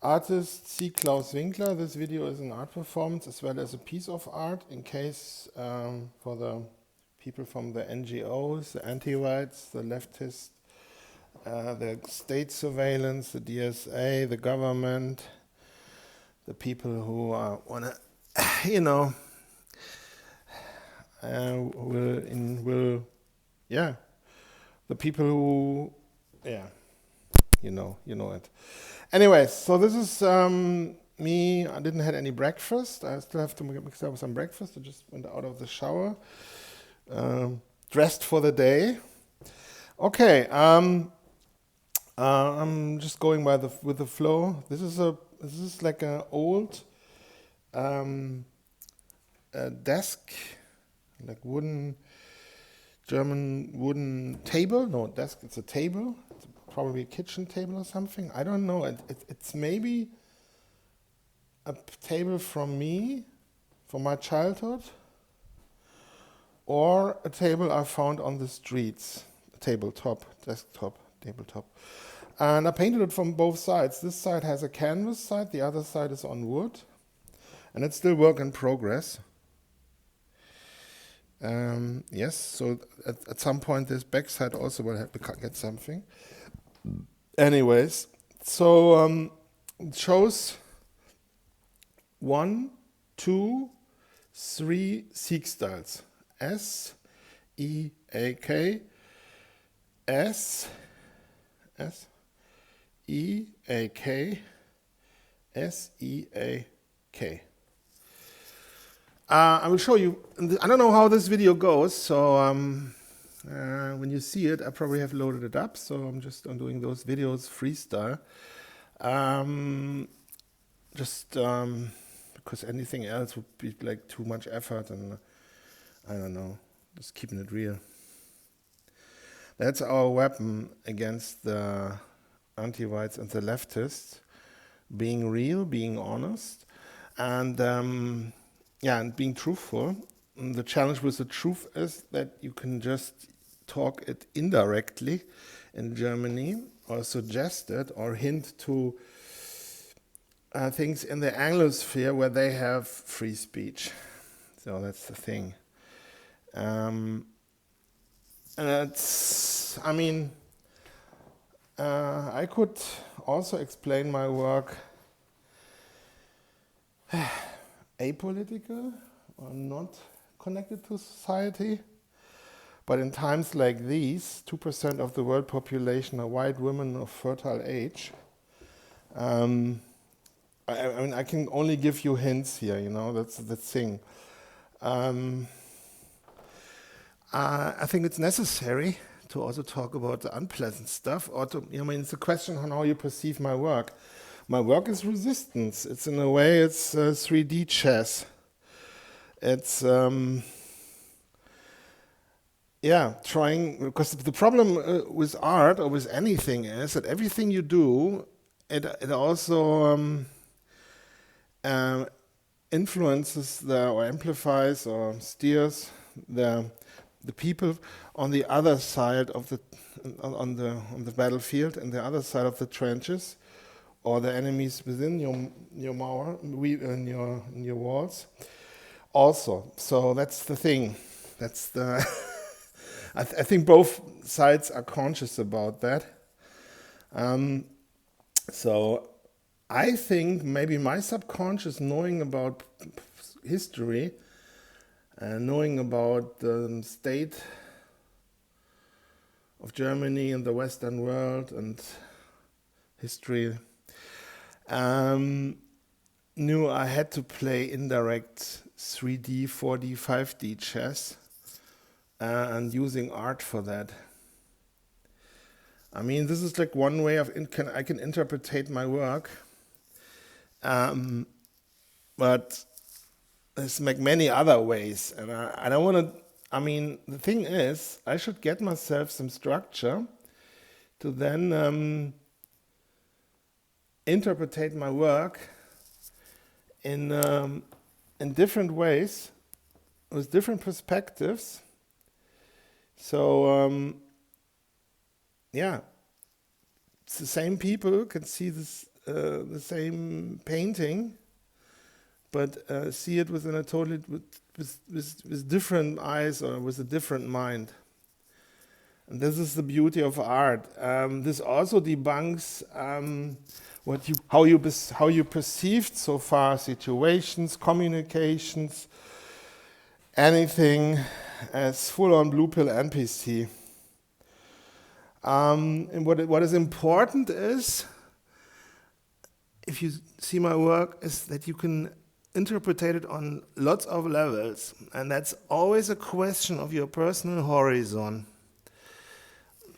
Artist Seak Claus Winkler. This video is an art performance as well as a piece of art in case for the people from the NGOs, the anti-rights, the leftists, the state surveillance, the DSA, the government, the people who want to, you know, the people who, you know it. Anyways, so this is me. I didn't have any breakfast. I still have to mix up some breakfast. I just went out of the shower, dressed for the day. Okay, I'm just going with the flow. This is like an old desk, like German wooden table. No, desk. It's a table. It's probably a kitchen table or something. I don't know. It's maybe a table from my childhood, or a table I found on the streets. Desktop, tabletop. And I painted it from both sides. This side has a canvas side, the other side is on wood. And it's still work in progress. Yes, so at some point this back side also will have to get something. Anyways, so it shows 1, 2, 3 Seak styles. S-E-A-K, S-E-A-K, S-E-A-K. I will show you. I don't know how this video goes, so when you see it, I probably have loaded it up. So I'm doing those videos freestyle, because anything else would be like too much effort, and I don't know, just keeping it real. That's our weapon against the anti-rights and the leftists: being real, being honest, and and being truthful. And the challenge with the truth is that you can just talk it indirectly in Germany, or suggest it, or hint to things in the Anglosphere where they have free speech. So that's the thing. And it's, I could also explain my work apolitical or not connected to society. But in times like these, 2% of the world population are white women of fertile age. I can only give you hints here, that's the thing. I think it's necessary to also talk about the unpleasant stuff, or it's a question on how you perceive my work. My work is resistance. It's, in a way, it's 3D chess. It's, trying, because the problem with art or with anything is that everything you do, it also influences or amplifies or steers the people on the other side of on the battlefield, and the other side of the trenches, or the enemies within your mauer, in your walls. Also, so that's the thing. That's the. I think both sides are conscious about that. So I think maybe my subconscious, knowing about history, knowing about the state of Germany and the Western world and history, knew I had to play indirect 3D, 4D, 5D chess, and using art for that. This is like one way of I can interpret my work, but there's like many other ways, and I don't want to. The thing is, I should get myself some structure to then interpret my work in different ways, with different perspectives. So it's the same people can see this the same painting, but see it within a totally with different eyes or with a different mind. And this is the beauty of art. This also debunks how you perceived so far situations, communications, anything as full-on blue pill NPC. And what is important is, if you see my work, is that you can interpret it on lots of levels, and that's always a question of your personal horizon.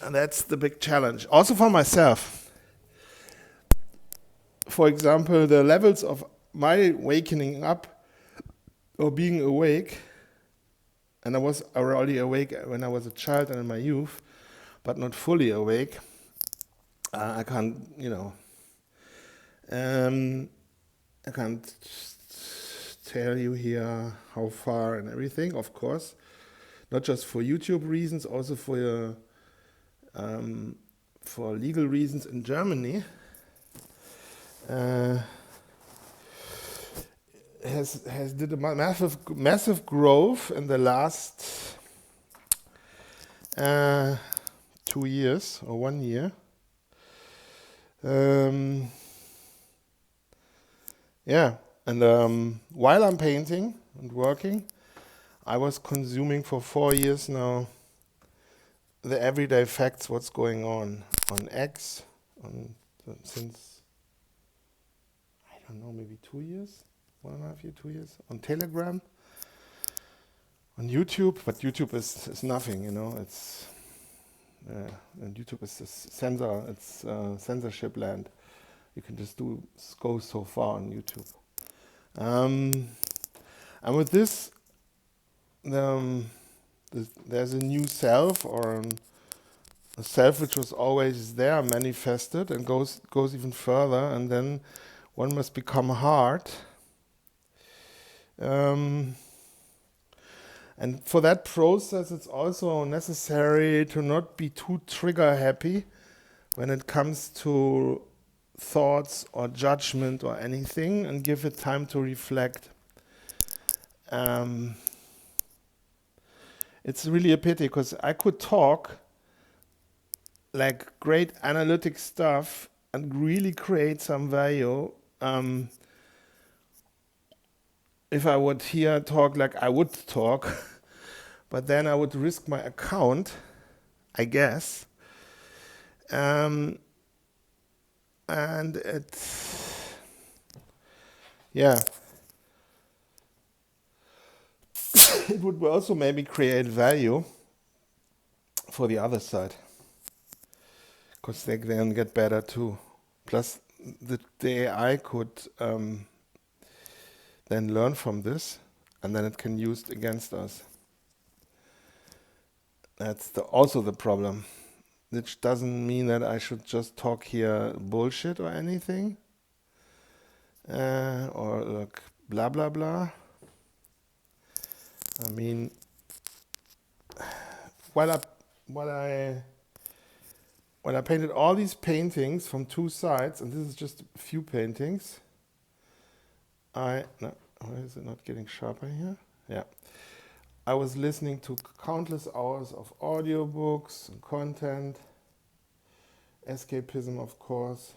And that's the big challenge, also for myself. For example, the levels of my waking up or being awake, and I was already awake when I was a child and in my youth, but not fully awake. I can't, I can't tell you here how far and everything, of course. Not just for YouTube reasons, also for legal reasons in Germany. Has did a massive growth in the last 2 years or 1 year. And while I'm painting and working, I was consuming for 4 years now the everyday facts, what's going on X, since, I don't know, maybe 2 years, 1.5 years, 2 years, on Telegram, on YouTube, but YouTube is nothing, it's, and YouTube is it's censorship land. You can just go so far on YouTube. And with this, there's a new self, or a self which was always there, manifested, and goes even further, and then one must become hard. And for that process, it's also necessary to not be too trigger happy when it comes to thoughts or judgment or anything, and give it time to reflect. It's really a pity, because I could talk like great analytic stuff and really create some value if I would here talk like I would talk, but then I would risk my account, I guess. And it's, it would also maybe create value for the other side, because they then get better too. Plus, the AI could then learn from this, and then it can use it against us. That's also the problem. Which doesn't mean that I should just talk here bullshit or anything, or like blah blah blah. I mean, while I painted all these paintings from two sides, and this is just a few paintings, why is it not getting sharper here? Yeah. I was listening to countless hours of audiobooks and content, escapism, of course.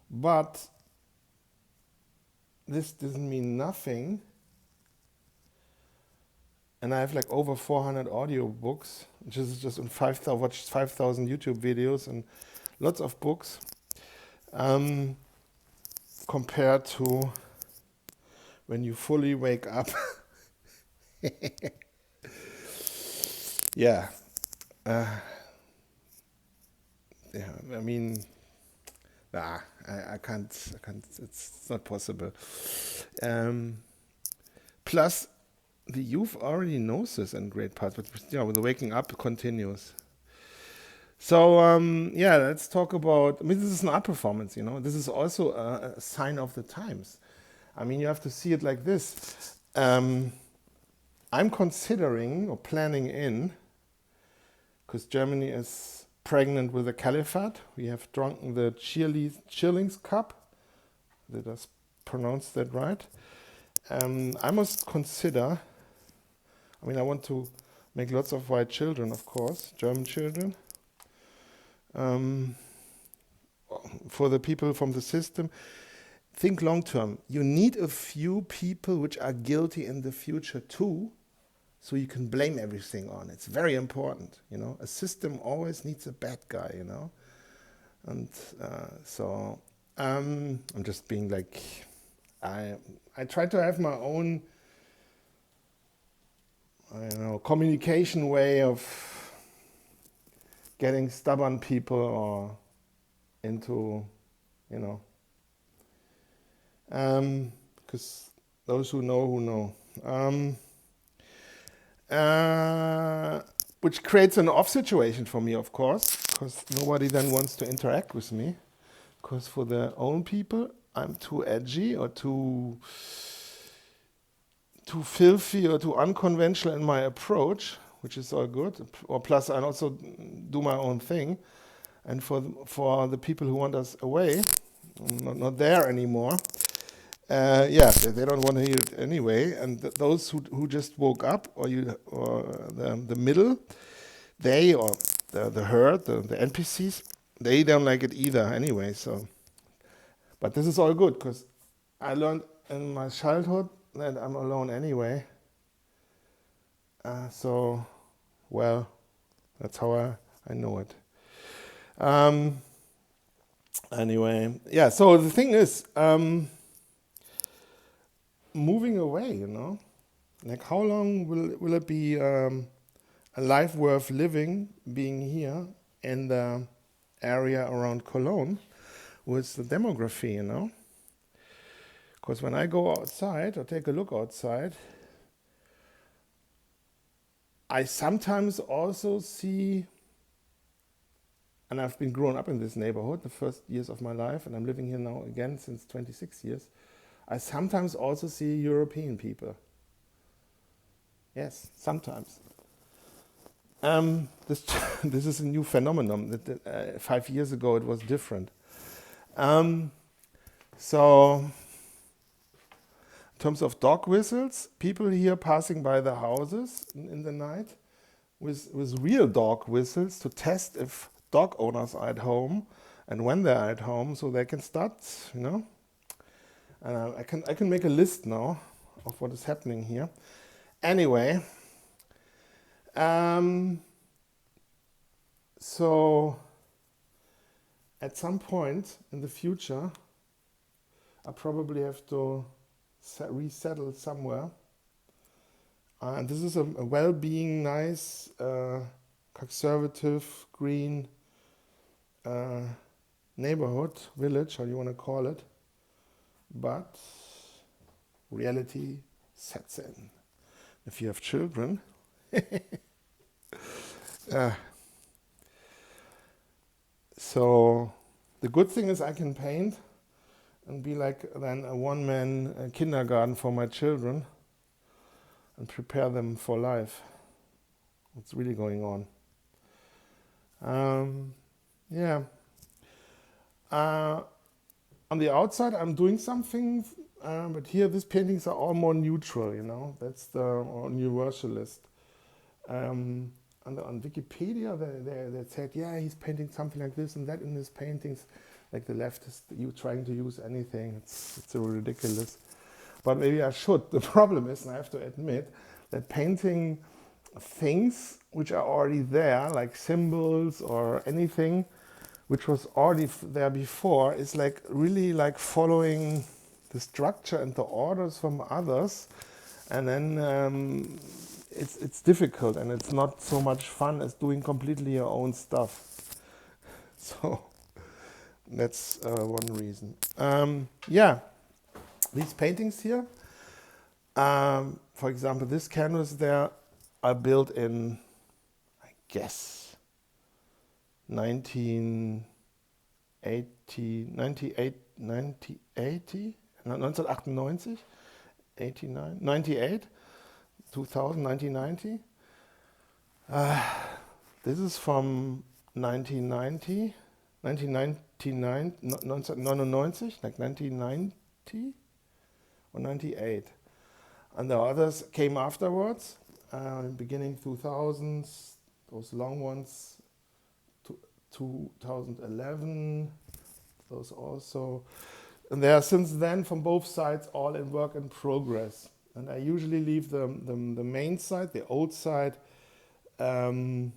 But this doesn't mean nothing. And I have like over 400 audiobooks, which is just on 5,000 YouTube videos and lots of books, compared to when you fully wake up. Yeah. I mean, I can't, it's not possible. Plus, the youth already knows this in great part, but the waking up continues. So, let's talk about, this is an art performance, This is also a sign of the times. I mean, you have to see it like this. I'm considering or planning because Germany is pregnant with the caliphate. We have drunken the Chillings cup. Did I pronounce that right? I must consider, I mean, I want to make lots of white children, of course, German children. For the people from the system, think long term. You need a few people which are guilty in the future too, so you can blame everything on. It's very important, you know. A system always needs a bad guy, you know. And so I'm just being like, I try to have my own, I don't know, communication way of getting stubborn people or into, you know, because those who know. Which creates an off situation for me, of course, because nobody then wants to interact with me. Because for their own people, I'm too edgy or too filthy or too unconventional in my approach, which is all good. Or plus, I also do my own thing. And for the people who want us away, not there anymore, they don't want to hear it anyway. And those who just woke up, or the middle, they or the herd, the NPCs, they don't like it either anyway. So, but this is all good because I learned in my childhood that I'm alone anyway. So, well, that's how I know it. Anyway, yeah. So the thing is, moving away, you know, like how long will it be a life worth living being here in the area around Cologne with the demography, you know? Because when I go outside or take a look outside, I sometimes also see, and I've been growing up in this neighborhood the first years of my life, and I'm living here now again since 26 years, I sometimes also see European people. Yes, sometimes. This is a new phenomenon. That 5 years ago it was different. So, in terms of dog whistles, people here passing by the houses in the night with real dog whistles to test if dog owners are at home and when they're at home, so they can start, you know. I can make a list now of what is happening here. Anyway, so at some point in the future, I probably have to resettle somewhere. And this is a well-being, nice, conservative, green neighborhood, village, how you want to call it. But reality sets in. If you have children, so the good thing is I can paint and be like then a one-man kindergarten for my children and prepare them for life. What's really going on? On the outside, I'm doing something, but here these paintings are all more neutral, you know. That's the universalist. On Wikipedia, they said, yeah, he's painting something like this and that in his paintings. Like the leftist, you trying to use anything. It's ridiculous. But maybe I should. The problem is, and I have to admit, that painting things which are already there, like symbols or anything, which was already there before, is like really like following the structure and the orders from others, and then it's difficult and it's not so much fun as doing completely your own stuff. So that's one reason. These paintings here, for example, this canvas there, are built in, I guess, 1998, 98, 2000, 1990. This is from 1990, 1999, 1999, like 1990 or 98. And the others came afterwards, beginning 2000s, those long ones, 2011, those also. And they are since then from both sides all in work in progress. And I usually leave the main side, the old side, leave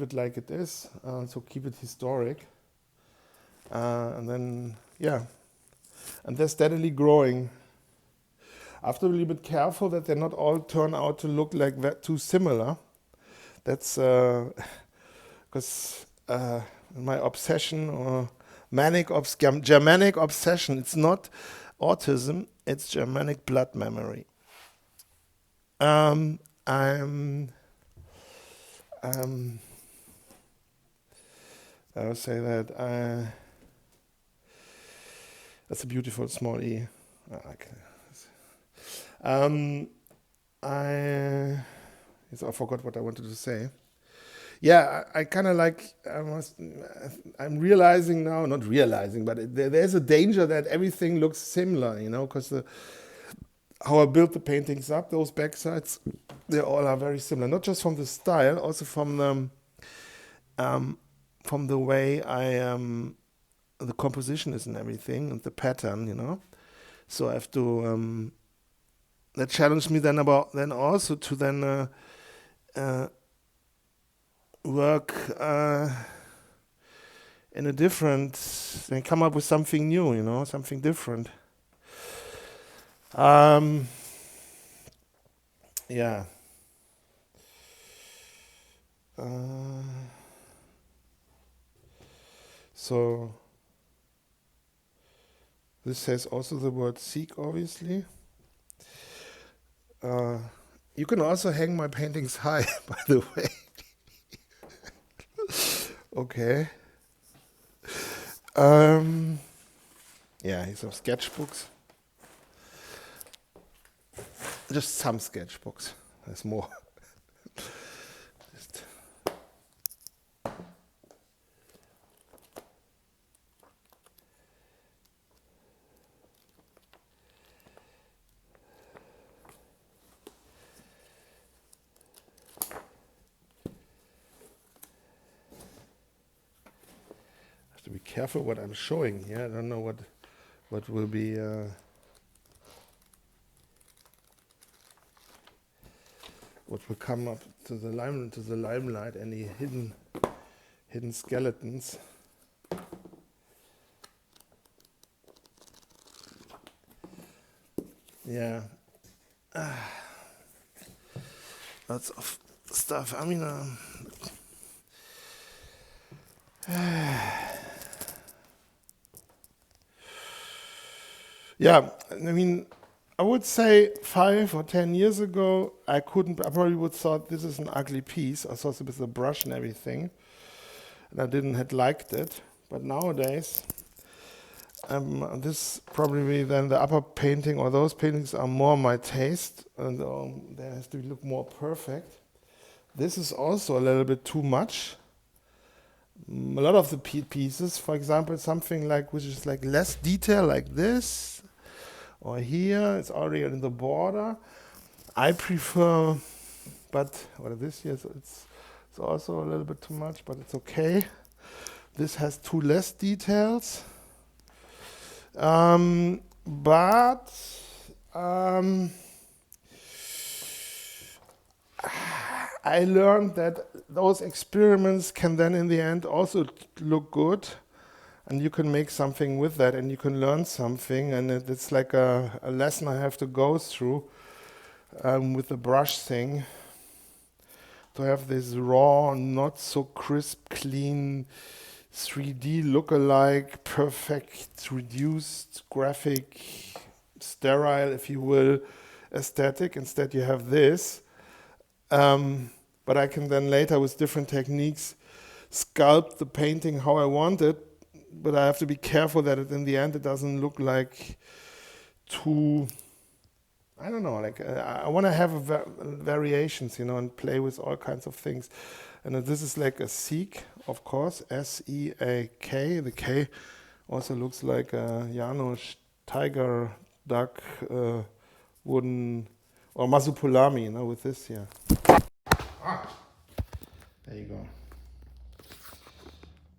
it like it is, so keep it historic. And then, yeah, and they're steadily growing. I have to be a little bit careful that they not all turn out to look like that too similar. That's because my obsession or Germanic obsession, it's not autism, it's Germanic blood memory. I would say that that's a beautiful small E. I forgot what I wanted to say. Yeah, I kind of like, I'm realizing now, not realizing, but there's a danger that everything looks similar, because how I built the paintings up, those backsides, they all are very similar. Not just from the style, also from the way the composition is and everything, and the pattern, So I have to, that challenged me then also to work in a different, then come up with something new, something different. Yeah. So this says also the word Seak, obviously. You can also hang my paintings high, by the way. Okay. Yeah, here's some sketchbooks. Just some sketchbooks. There's more. Just. I have to be careful what I'm showing here. I don't know what will be. What will come up to the limelight? Any hidden skeletons? Yeah, lots of stuff. I mean, yeah. I mean, I would say 5 or 10 years ago, I probably would thought this is an ugly piece. I saw it with the brush and everything, and I didn't had liked it. But nowadays, this probably then the upper painting or those paintings are more my taste, and they has to look more perfect. This is also a little bit too much. A lot of the pieces, for example, something like which is like less detail, like this. Or here, it's already in the border. I prefer, but what this here, so it's also a little bit too much, but it's okay. This has two less details. But I learned that those experiments can then in the end also look good. And you can make something with that, and you can learn something, and it's like a lesson I have to go through with the brush thing, to have this raw, not so crisp, clean, 3D look-alike, perfect, reduced, graphic, sterile, if you will, aesthetic. Instead you have this. But I can then later, with different techniques, sculpt the painting how I want it. But I have to be careful that in the end it doesn't look like too I don't know, like I want to have variations, you know, and play with all kinds of things. And this is like a Seak, of course, S-E-A-K. The K also looks like a Janusz tiger duck wooden, or Masupulami, you know, with this here.